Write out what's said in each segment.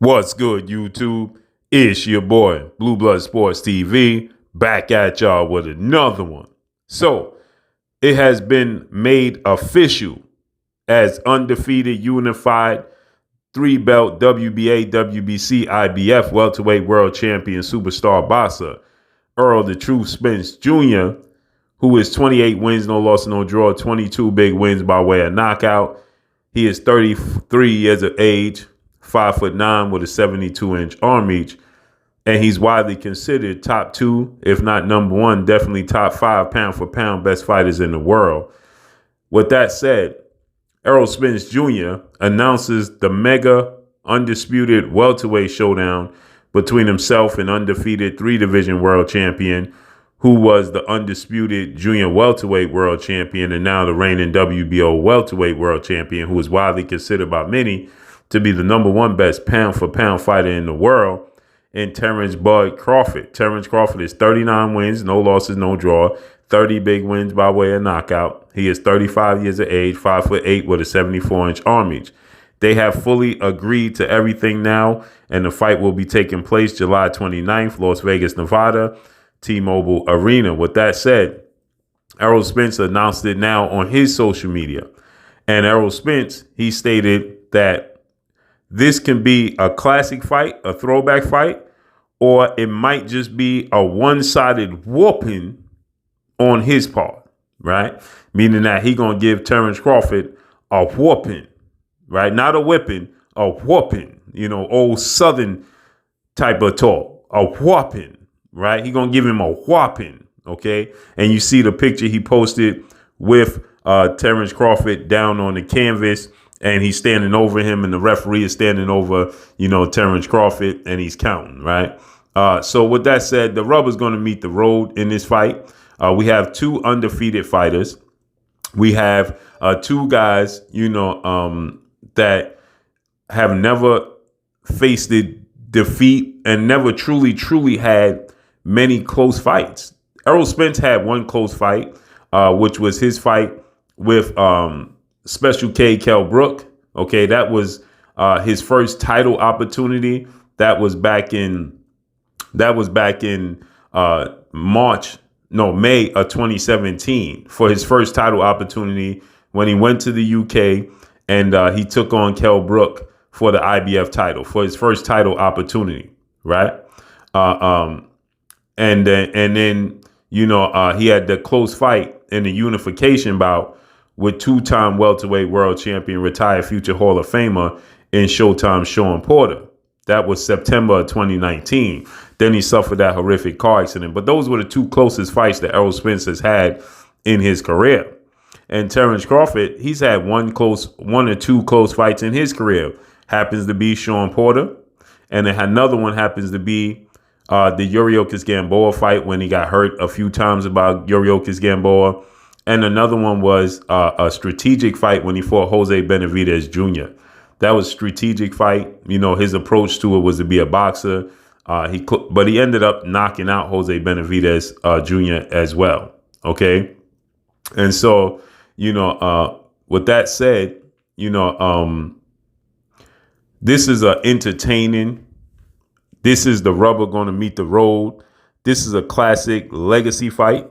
What's good, YouTube? It's your boy, Blue Blood Sports TV, back at y'all with another one. So, it has been made official as undefeated, unified, three-belt WBA, WBC, IBF welterweight world champion superstar boxer, Errol the Truth Spence Jr., who is 28 wins, no loss, no draw, 22 big wins by way of knockout. He is 33 years of age, 5'9" with a 72-inch arm reach, and he's widely considered top two, if not number one, definitely top five pound for pound best fighters in the world. With that said, Errol Spence Jr. announces the mega undisputed welterweight showdown between himself and undefeated three-division world champion, who was the undisputed junior welterweight world champion and now the reigning WBO welterweight world champion, who is widely considered by many to be the number one best pound for pound fighter in the world, and Terence Crawford. Terence Crawford is 39 wins, no losses, no draw, 30 big wins by way of knockout. He is 35 years of age, 5'8" with a 74-inch arm reach. They have fully agreed to everything now, and the fight will be taking place July 29th, Las Vegas, Nevada, T-Mobile Arena. With that said, Errol Spence announced it now on his social media. And Errol Spence, he stated that this can be a classic fight, a throwback fight, or it might just be a one-sided whooping on his part, right? Meaning that he going to give Terence Crawford a whooping, right? Not a whipping, a whooping, old Southern type of talk, a whooping, right? He going to give him a whopping, okay? And you see the picture he posted with Terence Crawford down on the canvas, and he's standing over him, and the referee is standing over, Terence Crawford, and he's counting, right? So with that said, the rubber's going to meet the road in this fight. We have two undefeated fighters. We have two guys, that have never faced defeat and never truly had many close fights. Errol Spence had one close fight, which was his fight with Special K. Kell Brook. Okay, that was his first title opportunity. That was back in May of 2017 for his first title opportunity when he went to the UK and he took on Kell Brook for the IBF title for his first title opportunity, right? And then he had the close fight in the unification bout with two-time welterweight world champion, retired future Hall of Famer in Showtime Shawn Porter. That was September of 2019. Then he suffered that horrific car accident. But those were the two closest fights that Errol Spence has had in his career. And Terence Crawford, he's had one or two close fights in his career. Happens to be Shawn Porter. And then another one happens to be the Yuriorkis Gamboa fight when he got hurt a few times about Yuriorkis Gamboa. And another one was a strategic fight when he fought Jose Benavidez Jr. That was a strategic fight. His approach to it was to be a boxer. But he ended up knocking out Jose Benavidez Jr. as well. Okay. And so, with that said, this is entertaining. This is the rubber going to meet the road. This is a classic legacy fight.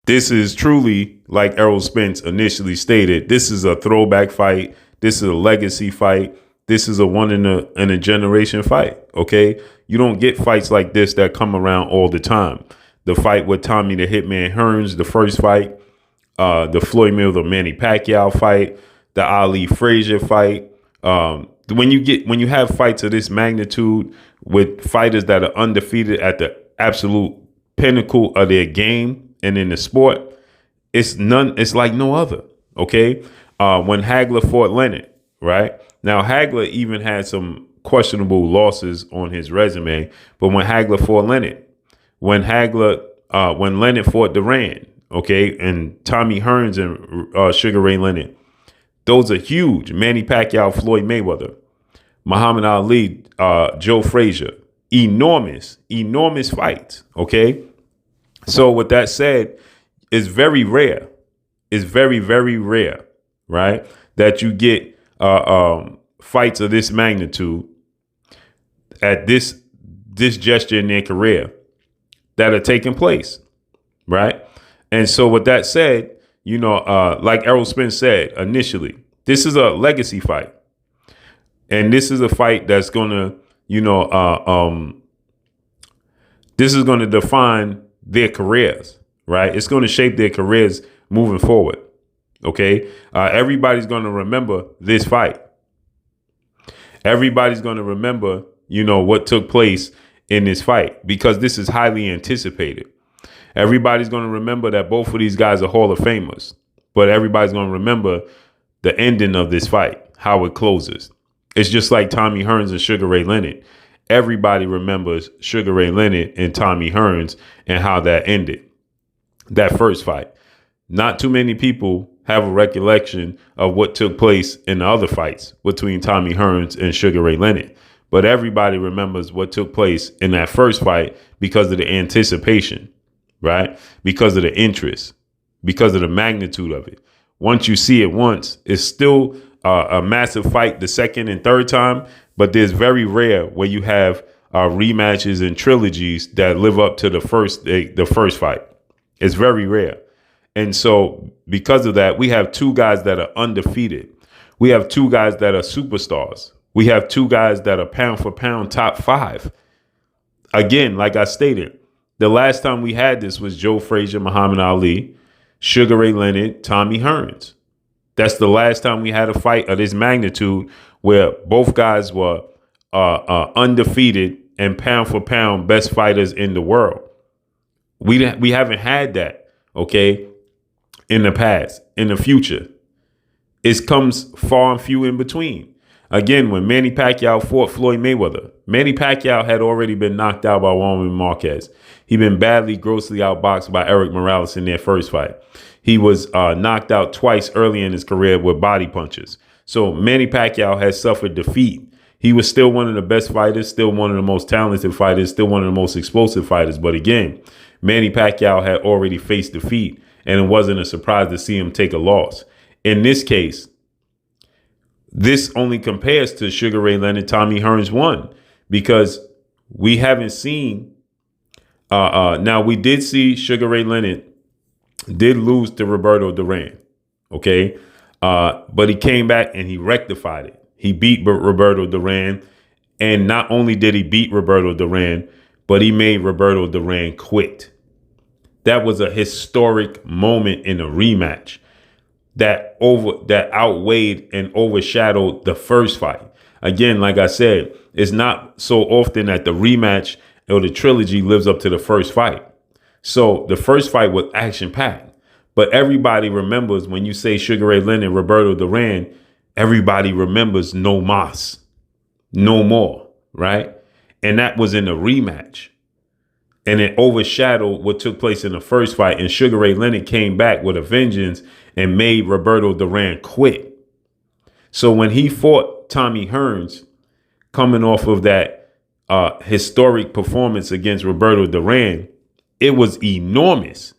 This is truly, like Errol Spence initially stated, this is a throwback fight. This is a legacy fight. This is a one in a generation fight. OK, you don't get fights like this that come around all the time. The fight with Tommy the Hitman Hearns, the first fight, the Floyd Mayweather Manny Pacquiao fight, the Ali Frazier fight. When you have fights of this magnitude with fighters that are undefeated at the absolute pinnacle of their game and in the sport, it's like no other. OK, when Hagler fought Leonard, right? Now, Hagler even had some questionable losses on his resume. But when Hagler fought Leonard, when Leonard fought Duran, OK, and Tommy Hearns and Sugar Ray Leonard, those are huge. Manny Pacquiao, Floyd Mayweather, Muhammad Ali, Joe Frazier, enormous fights. OK, so with that said, it's very rare. It's very, very rare, right, that you get fights of this magnitude at this gesture in their career that are taking place, right? And so with that said, like Errol Spence said initially, this is a legacy fight. And this is a fight that's going to, this is going to define their careers, right? It's going to shape their careers moving forward. Okay. Everybody's going to remember this fight. Everybody's going to remember, what took place in this fight because this is highly anticipated. Everybody's going to remember that both of these guys are Hall of Famers, but everybody's going to remember the ending of this fight, how it closes. It's just like Tommy Hearns and Sugar Ray Leonard. Everybody remembers Sugar Ray Leonard and Tommy Hearns and how that ended, that first fight. Not too many people have a recollection of what took place in the other fights between Tommy Hearns and Sugar Ray Leonard. But everybody remembers what took place in that first fight because of the anticipation, right? Because of the interest, because of the magnitude of it. Once you see it once, it's still a massive fight the second and third time, but there's very rare where you have rematches and trilogies that live up to the first fight. It's very rare. And so because of that, we have two guys that are undefeated. We have two guys that are superstars. We have two guys that are pound for pound top 5. Again, like I stated, the last time we had this was Joe Frazier, Muhammad Ali, Sugar Ray Leonard, Tommy Hearns. That's the last time we had a fight of this magnitude where both guys were undefeated and pound for pound best fighters in the world. We haven't had that, okay, in the past. In the future, it comes far and few in between. Again, when Manny Pacquiao fought Floyd Mayweather, Manny Pacquiao had already been knocked out by Juan Marquez. He'd been badly, grossly outboxed by Eric Morales in their first fight. He was knocked out twice early in his career with body punches. So Manny Pacquiao has suffered defeat. He was still one of the best fighters, still one of the most talented fighters, still one of the most explosive fighters. But again, Manny Pacquiao had already faced defeat, and it wasn't a surprise to see him take a loss. In this case, this only compares to Sugar Ray Leonard, Tommy Hearns 1, because we haven't seen. Now, we did see Sugar Ray Leonard did lose to Roberto Duran. OK, but he came back and he rectified it. He beat Roberto Duran. And not only did he beat Roberto Duran, but he made Roberto Duran quit. That was a historic moment in a rematch that outweighed and overshadowed the first fight. Again, like I said, it's not so often that the rematch or the trilogy lives up to the first fight. So the first fight was action packed, but everybody remembers when you say Sugar Ray Leonard, Roberto Duran, everybody remembers no mas, no more, right? And that was in the rematch. And it overshadowed what took place in the first fight. And Sugar Ray Leonard came back with a vengeance and made Roberto Duran quit. So when he fought Tommy Hearns, coming off of that historic performance against Roberto Duran, it was enormous.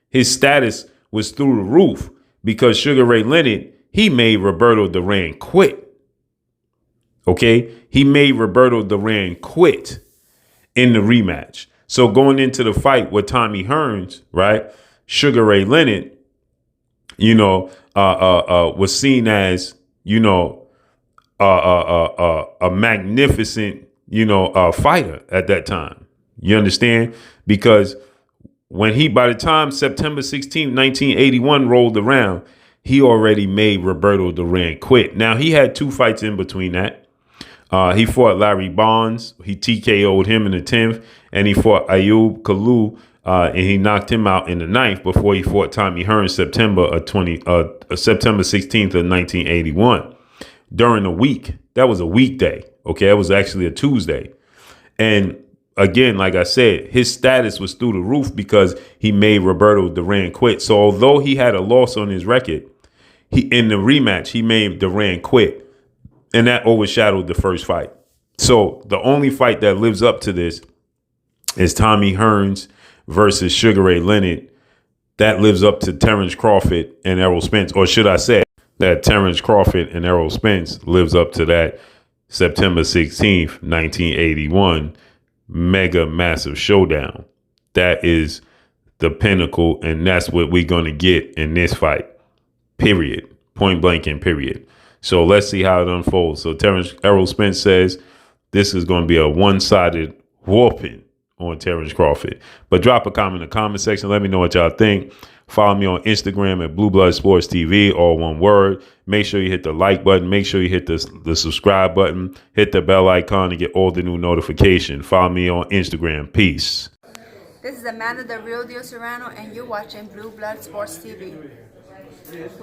His status was through the roof because Sugar Ray Leonard, he made Roberto Duran quit. Okay, he made Roberto Duran quit in the rematch. So going into the fight with Tommy Hearns, right, Sugar Ray Leonard, was seen as, a magnificent, fighter at that time. You understand? Because by the time September 16th, 1981 rolled around, he already made Roberto Duran quit. Now, he had 2 fights in between that. He fought Larry Bonds. He TKO'd him in the 10th, and he fought Ayub Kalu, and he knocked him out in the 9th before he fought Tommy Hearns September 16th of 1981. During a week, that was a weekday. Okay, that was actually a Tuesday, and again, like I said, his status was through the roof because he made Roberto Duran quit. So although he had a loss on his record, in the rematch he made Duran quit. And that overshadowed the first fight. So the only fight that lives up to this is Tommy Hearns versus Sugar Ray Leonard. That lives up to Terence Crawford and Errol Spence. Or should I say that Terence Crawford and Errol Spence lives up to that September 16th, 1981, mega massive showdown. That is the pinnacle, and that's what we're going to get in this fight. Period. Point blank and period. So let's see how it unfolds. So Errol Spence says this is going to be a one-sided whooping on Terence Crawford. But drop a comment in the comment section. Let me know what y'all think. Follow me on Instagram at Blue Blood Sports TV, all one word. Make sure you hit the like button. Make sure you hit the subscribe button. Hit the bell icon to get all the new notifications. Follow me on Instagram. Peace. This is Amanda, the Real Deal Serrano, and you're watching Blue Blood Sports TV.